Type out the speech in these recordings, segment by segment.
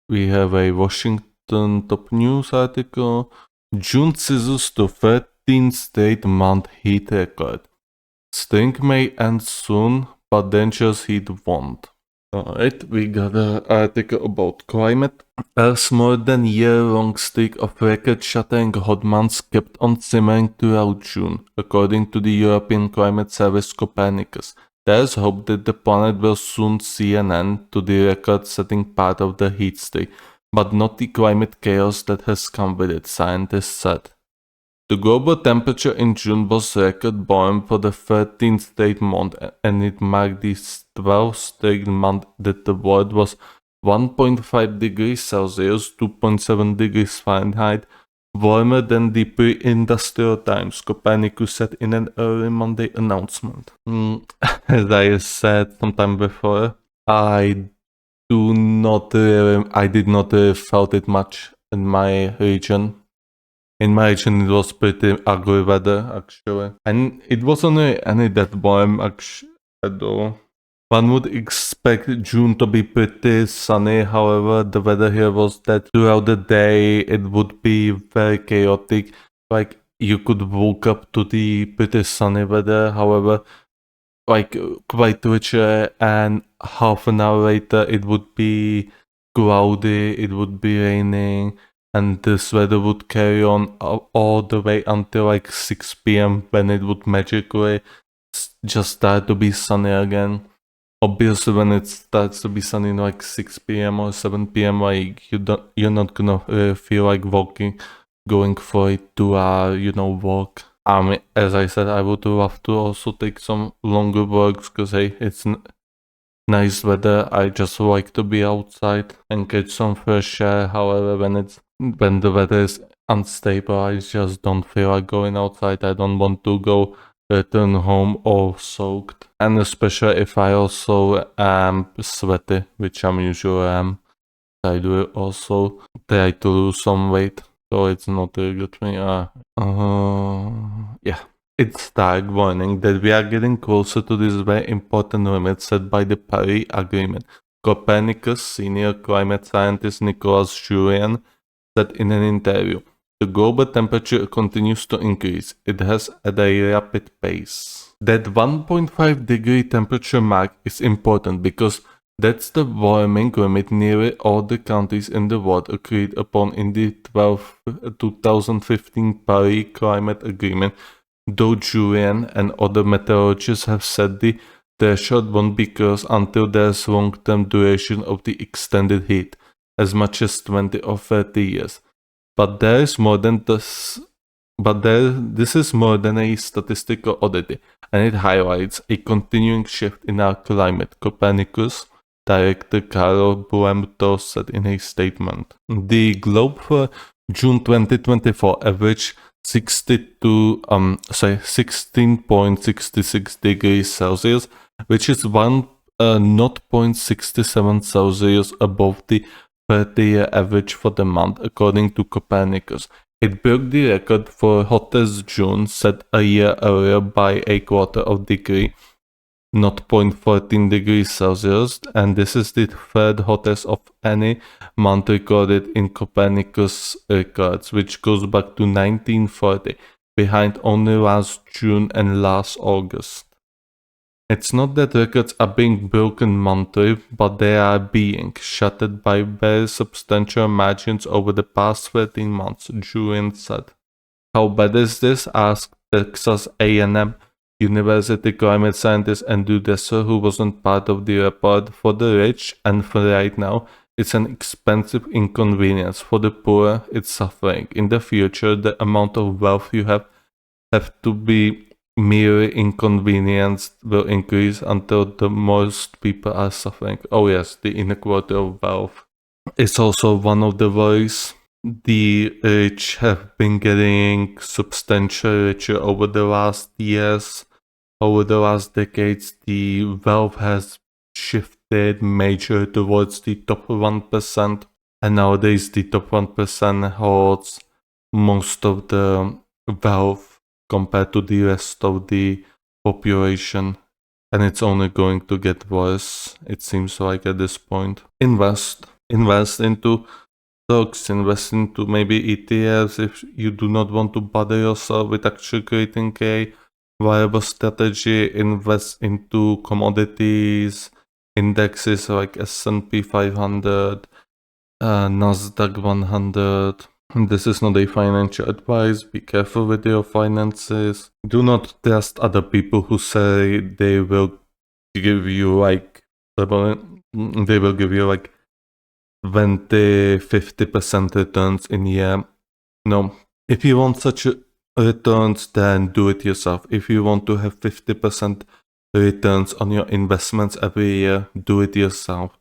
we have a Washington top news article. June scissors to 13th straight month heat record. Spring may end soon, but dangerous heat won't. Alright, we got an article about climate. Earth's more than year-long streak of record-shattering hot months kept on simmering throughout June, according to the European climate service Copernicus. There's hope that the planet will soon see an end to the record-setting part of the heat streak, but not the climate chaos that has come with it, scientists said. The global temperature in June was record warm for the 13th straight month, and it marked the 12th straight month that the world was 1.5 degrees Celsius, 2.7 degrees Fahrenheit, warmer than the pre-industrial times, Copernicus said in an early Monday announcement. As I said sometime before, I did not really felt it much in my region. In my region, it was pretty ugly weather, actually. And it wasn't really any that warm, actually, at all. One would expect June to be pretty sunny, however, the weather here was that throughout the day it would be very chaotic. Like, you could woke up to the pretty sunny weather, however, like, quite witchy, and half an hour later it would be cloudy, it would be raining, and this weather would carry on all the way until like 6 p.m. when it would magically just start to be sunny again. Obviously, when it starts to be sunny like 6 p.m. or 7 p.m., like you're not gonna feel like going for a 2-hour, walk. As I said, I would love to also take some longer walks because hey, it's nice weather. I just like to be outside and get some fresh air. However, when the weather is unstable, I just don't feel like going outside. I don't want to return home all soaked, and especially if I also am sweaty, which I'm usually am. I do also try to lose some weight, so it's not really good for me. Yeah. It's dark warning that we are getting closer to this very important limit set by the Paris Agreement. Copernicus senior climate scientist Nicholas Julian said in an interview, the global temperature continues to increase. It has at a rapid pace. That 1.5 degree temperature mark is important because that's the warming limit nearly all the countries in the world agreed upon in the 2015 Paris Climate Agreement, though Julian and other meteorologists have said the threshold won't be crossed until there's long-term duration of the extended heat, as much as 20 or 30 years. But there is more than this. This is more than a statistical oddity, and it highlights a continuing shift in our climate, Copernicus director Carlo Buemto said in a statement. The globe for June 2024 averaged 16.66 degrees Celsius, which is 0.67 Celsius above the 30-year average for the month, according to Copernicus. It broke the record for hottest June set a year earlier by a quarter of degree, 0.14 degrees Celsius, and this is the third hottest of any month recorded in Copernicus records, which goes back to 1940, behind only last June and last August. It's not that records are being broken monthly, but they are being shattered by very substantial margins over the past 13 months, Julian said. How bad is this? Asked Texas A&M University climate scientist Andrew Desser, who wasn't part of the report. For the rich and for right now, it's an expensive inconvenience. For the poor, it's suffering. In the future, the amount of wealth you have to be mere inconvenience will increase until the most people are suffering. Oh yes, the inequality of wealth is also one of the worries. The rich have been getting substantially richer over the last years. Over the last decades, the wealth has shifted major towards the top 1%, and nowadays the top 1% holds most of the wealth compared to the rest of the population, and it's only going to get worse, it seems like at this point. Invest. invest into stocks, invest into maybe ETFs if you do not want to bother yourself with actually creating a viable strategy. Invest into commodities, indexes like S&P 500, Nasdaq 100. This is not a financial advice. Be careful with your finances. Do not trust other people who say they will give you like 20-50% returns in a year. No. If you want such returns, then do it yourself. If you want to have 50% returns on your investments every year, do it yourself.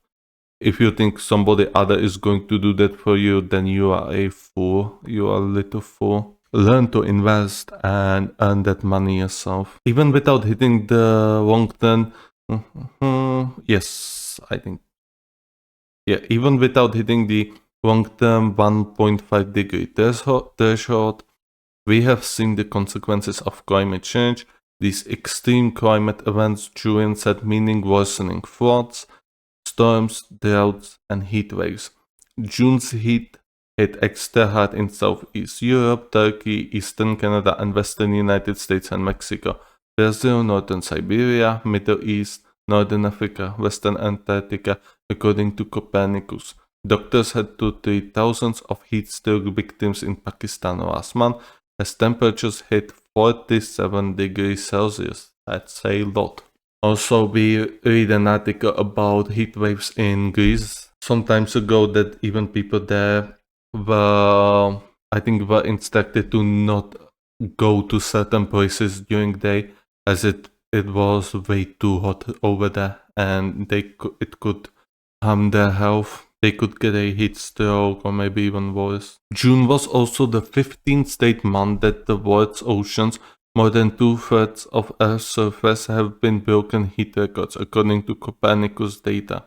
If you think somebody other is going to do that for you, then you are a fool. You are a little fool. Learn to invest and earn that money yourself. Even without hitting the long term. Yes, I think. Yeah, even without hitting the long-term 1.5-degree threshold, we have seen the consequences of climate change. These extreme climate events Julian said meaning worsening floods, storms, droughts, and heat waves. June's heat hit extra hard in Southeast Europe, Turkey, Eastern Canada, and Western United States and Mexico, Brazil, Northern Siberia, Middle East, Northern Africa, Western Antarctica, according to Copernicus. Doctors had to treat thousands of heat stroke victims in Pakistan last month as temperatures hit 47 degrees Celsius. That's a lot. Also, we read an article about heat waves in Greece some times ago that even people there were instructed to not go to certain places during the day as it was way too hot over there and it could harm their health. They could get a heat stroke or maybe even worse. June was also the 15th straight month that the world's oceans, more than 2/3 of Earth's surface, have been broken heat records, according to Copernicus data.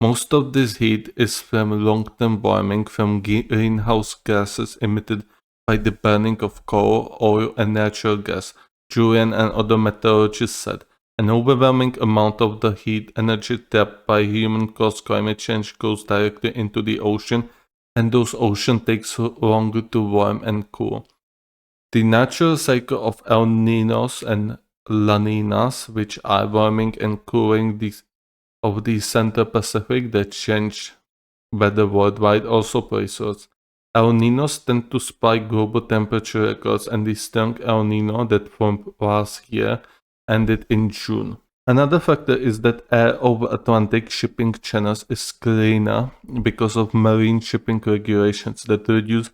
Most of this heat is from long-term warming from greenhouse gases emitted by the burning of coal, oil, and natural gas, Julian and other meteorologists said. An overwhelming amount of the heat energy trapped by human-caused climate change goes directly into the ocean, and those oceans take longer to warm and cool. The natural cycle of El Ninos and La Ninas, which are warming and cooling of the Central Pacific that change weather worldwide, also plays roles. El Ninos tend to spike global temperature records, and the strong El Nino that formed last year ended in June. Another factor is that air over Atlantic shipping channels is cleaner because of marine shipping regulations that reduce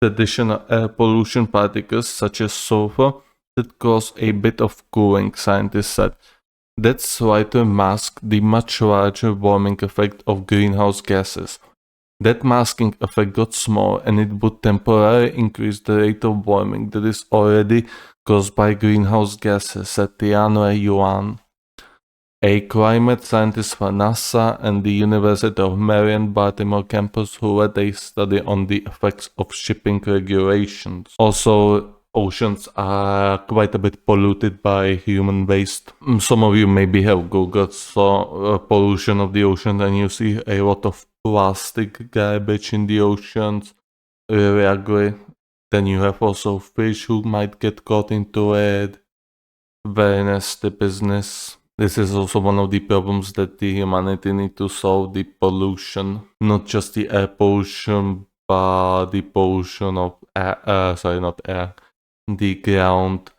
traditional air pollution particles such as sulfur that cause a bit of cooling, scientists said. That's why to mask the much larger warming effect of greenhouse gases. That masking effect got small and it would temporarily increase the rate of warming that is already caused by greenhouse gases, said Tianwei Yuan, a climate scientist for NASA and the University of Marion Baltimore campus who led a study on the effects of shipping regulations. Also, oceans are quite a bit polluted by human waste. Some of you maybe have Googled pollution of the ocean and you see a lot of plastic garbage in the oceans. Really ugly. Then you have also fish who might get caught into it. Very nasty business. This is also one of the problems that the humanity need to solve, the pollution. Not just the air pollution, but the pollution of the ground,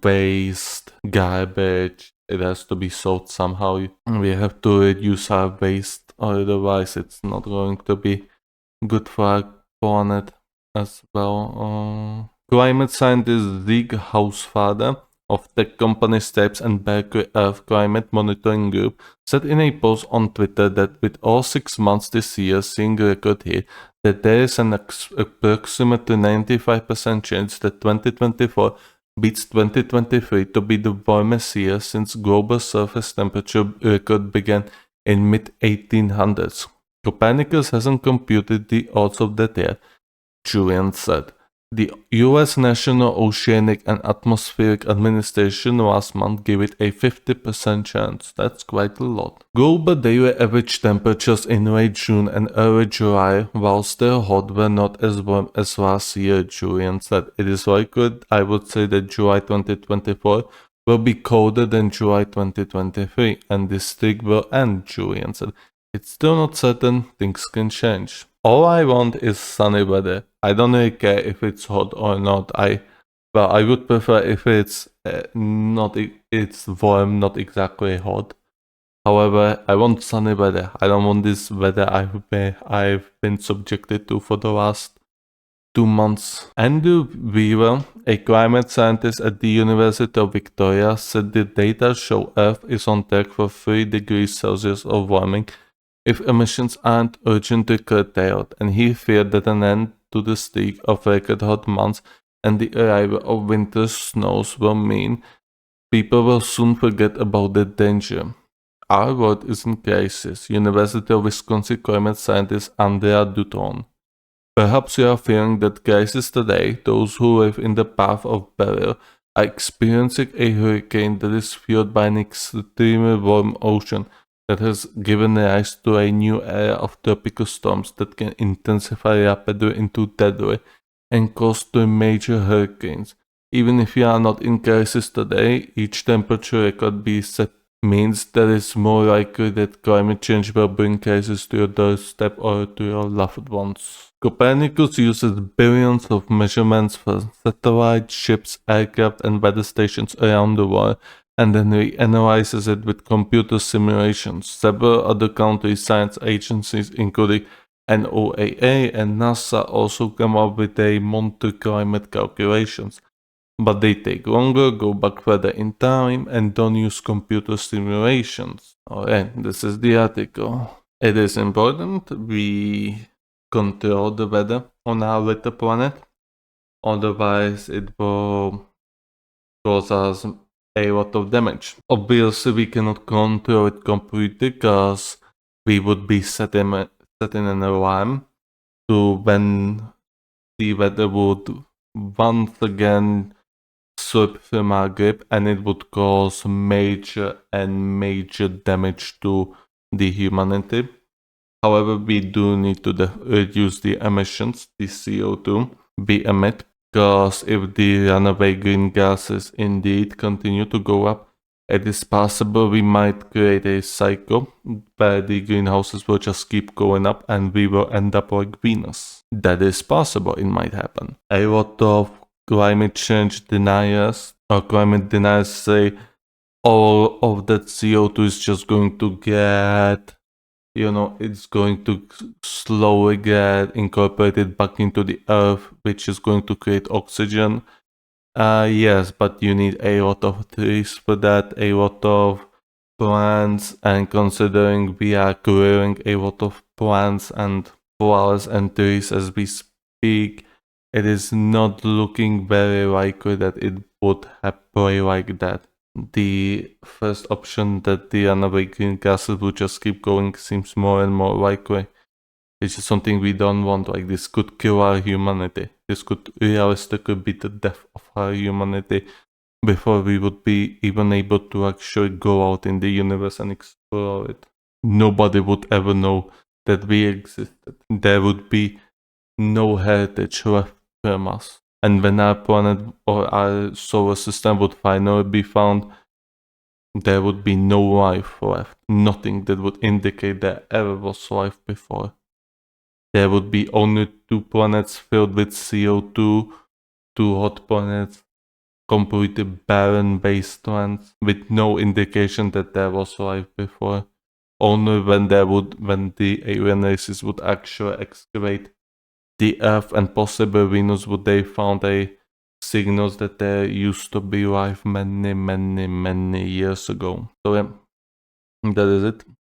waste, garbage. It has to be solved somehow. We have to reduce our waste, otherwise it's not going to be good for our planet as well. Climate scientist Zig Hausfather of tech company Steps and Berkeley Earth Climate Monitoring Group said in a post on Twitter that with all 6 months this year seeing record heat, that there is an approximately 95% chance that 2024 beats 2023 to be the warmest year since global surface temperature record began in mid-1800s. Copernicus hasn't computed the odds of that yet, Julian said. The US National Oceanic and Atmospheric Administration last month gave it a 50% chance. That's quite a lot. Global daily average temperatures in late June and early July, while still hot, were not as warm as last year, Julian said. It is likely, I would say, that July 2024 will be colder than July 2023, and this streak will end, Julian said. It's still not certain, things can change. All I want is sunny weather. I don't really care if it's hot or not. I would prefer if it's it's warm, not exactly hot. However, I want sunny weather. I don't want this weather I've been subjected to for the last 2 months. Andrew Weaver, a climate scientist at the University of Victoria, said the data show Earth is on track for 3 degrees Celsius of warming if emissions aren't urgently curtailed, and he feared that an end to the streak of record hot months and the arrival of winter snows will mean people will soon forget about the danger. Our world is in crisis, University of Wisconsin climate scientist Andrea Dutton. Perhaps you are feeling that crisis today. Those who live in the path of peril are experiencing a hurricane that is fueled by an extremely warm ocean that has given rise to a new era of tropical storms that can intensify rapidly into deadly and cause 2 major hurricanes. Even if you are not in crisis today, each temperature record be set means that it's more likely that climate change will bring crisis to your doorstep or to your loved ones. Copernicus uses billions of measurements for satellites, ships, aircraft, and weather stations around the world, and then reanalyzes it with computer simulations. Several other country science agencies, including NOAA and NASA, also come up with a monitor climate calculations. But they take longer, go back further in time, and don't use computer simulations. Alright, this is the article. It is important we control the weather on our little planet, otherwise it will cause us a lot of damage. Obviously we cannot control it completely because we would be setting an alarm to when the weather would once again slip from our grip, and it would cause major damage to the humanity. However, we do need to reduce the emissions, the CO2 we emit, because if the runaway green gases indeed continue to go up, it is possible we might create a cycle where the greenhouses will just keep going up and we will end up like Venus. That is possible, it might happen. A lot of climate change deniers or climate deniers say all of that CO2 is just going to get, it's going to slowly get incorporated back into the earth, which is going to create oxygen. Yes, but you need a lot of trees for that, a lot of plants, and considering we are growing a lot of plants and flowers and trees as we speak, it is not looking very likely that it would happen like that. The first option, that the runaway green gases will just keep going, seems more and more likely. It's just something we don't want. Like, this could kill our humanity. This could realistically be the death of our humanity before we would be even able to actually go out in the universe and explore it. Nobody would ever know that we existed. There would be no heritage left from us. And when our planet or our solar system would finally be found, there would be no life left. Nothing that would indicate there ever was life before. There would be only 2 planets filled with CO2, 2 hot planets, completely barren wastelands with no indication that there was life before. Only when the alien races would actually excavate the Earth and possibly Venus would they found signals that there used to be life many years ago. So yeah, that is it.